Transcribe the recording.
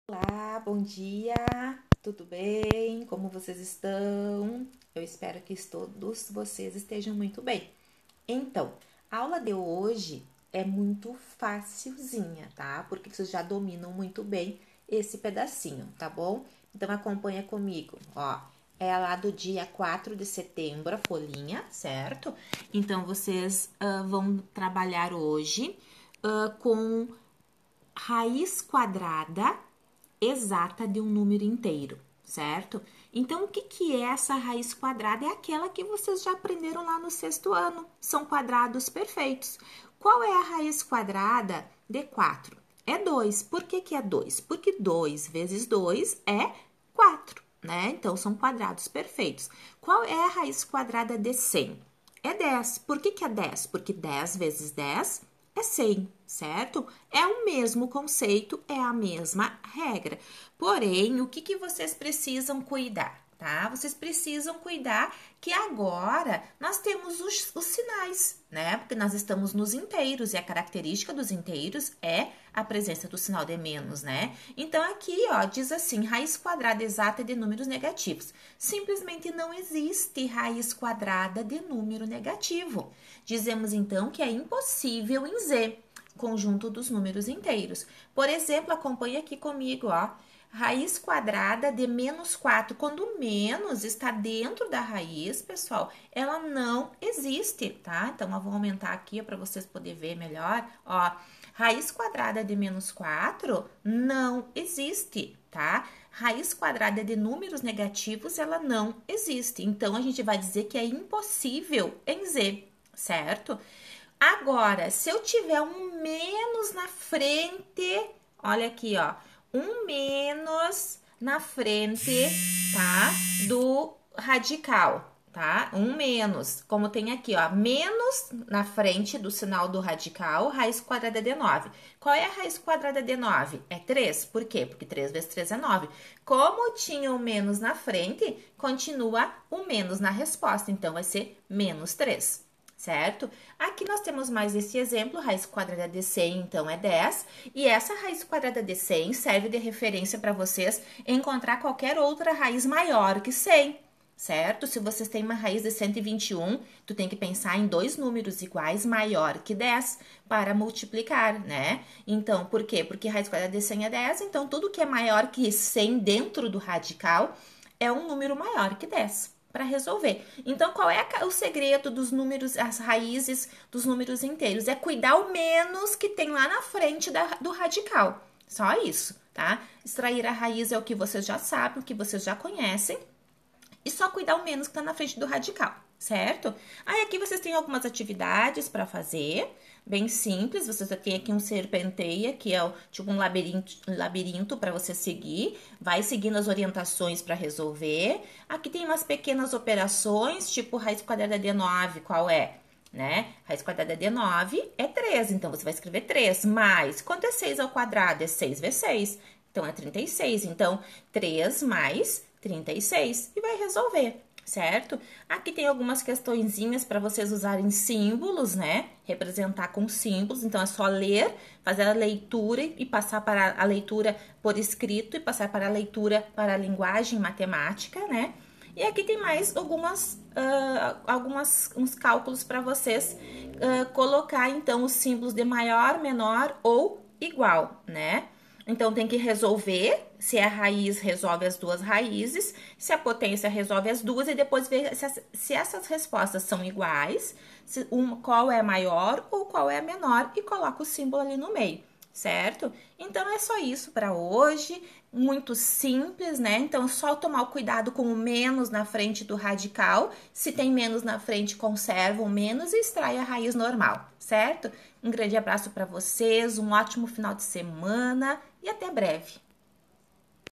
Olá, bom dia, tudo bem? Como vocês estão? Eu espero que todos vocês estejam muito bem. Então, a aula de hoje é muito facilzinha, tá? Porque vocês já dominam muito bem esse pedacinho, tá bom? Então, acompanha comigo, ó. É lá do dia 4 de setembro, a folhinha, certo? Então, vocês vão trabalhar hoje com raiz quadrada exata de um número inteiro, certo? Então, o que é essa raiz quadrada? É aquela que vocês já aprenderam lá no sexto ano. São quadrados perfeitos. Qual é a raiz quadrada de 4? É 2. Por que é 2? Porque 2 vezes 2 é 4, né? Então, são quadrados perfeitos. Qual é a raiz quadrada de 100? É 10. Por que é 10? Porque 10 vezes 10 é 100, certo? É o mesmo conceito, é a mesma regra. Porém, o que vocês precisam cuidar, tá? Vocês precisam cuidar que agora nós temos os sinais, né? Porque nós estamos nos inteiros e a característica dos inteiros é a presença do sinal de menos, né? Então, aqui, ó, diz assim, raiz quadrada exata de números negativos. Simplesmente não existe raiz quadrada de número negativo. Dizemos, então, que é impossível em Z, conjunto dos números inteiros. Por exemplo, acompanha aqui comigo, ó. Raiz quadrada de menos 4. Quando o menos está dentro da raiz, pessoal, ela não existe, tá? Então, eu vou aumentar aqui para vocês poderem ver melhor. Ó, raiz quadrada de menos 4 não existe, tá? Raiz quadrada de números negativos, ela não existe. Então, a gente vai dizer que é impossível em Z, certo? Agora, se eu tiver um menos na frente, olha aqui, ó, um menos na frente, tá? Do radical, tá? Um menos, como tem aqui, ó, menos na frente do sinal do radical, raiz quadrada de 9. Qual é a raiz quadrada de 9? É 3. Por quê? Porque 3 vezes 3 é 9. Como tinha o menos na frente, continua o menos na resposta, então vai ser menos 3. Certo? Aqui nós temos mais esse exemplo, raiz quadrada de 100, então, é 10. E essa raiz quadrada de 100 serve de referência para vocês encontrar qualquer outra raiz maior que 100, certo? Se vocês têm uma raiz de 121, tu tem que pensar em dois números iguais maior que 10 para multiplicar, né? Então, por quê? Porque raiz quadrada de 100 é 10, então tudo que é maior que 100 dentro do radical é um número maior que 10. Para resolver. Então, qual é o segredo dos números, as raízes dos números inteiros? É cuidar o menos que tem lá na frente do radical. Só isso, tá? Extrair a raiz é o que vocês já sabem, o que vocês já conhecem. E só cuidar o menos que tá na frente do radical, certo? Aí aqui vocês têm algumas atividades para fazer, bem simples. Vocês já têm aqui um serpenteia, que é tipo um labirinto para você seguir. Vai seguindo as orientações para resolver. Aqui tem umas pequenas operações, tipo raiz quadrada de 9, qual é? Né? Raiz quadrada de 9 é 3, então você vai escrever 3, mais, quanto é 6 ao quadrado? É 6 vezes 6, então é 36. Então, 3 mais 36 e vai resolver, certo? Aqui tem algumas questõezinhas para vocês usarem símbolos, né? Representar com símbolos, então é só ler, fazer a leitura e passar para a leitura por escrito e passar para a leitura para a linguagem matemática, né? E aqui tem mais uns cálculos para vocês colocar, então, os símbolos de maior, menor ou igual, né? Então, tem que resolver se a raiz resolve as duas raízes, se a potência resolve as duas, e depois ver se essas respostas são iguais, qual é a maior ou qual é a menor, e coloca o símbolo ali no meio, certo? Então, é só isso para hoje, muito simples, né? Então, só tomar o cuidado com o menos na frente do radical. Se tem menos na frente, conserva o menos e extrai a raiz normal, certo? Um grande abraço para vocês, um ótimo final de semana e até breve.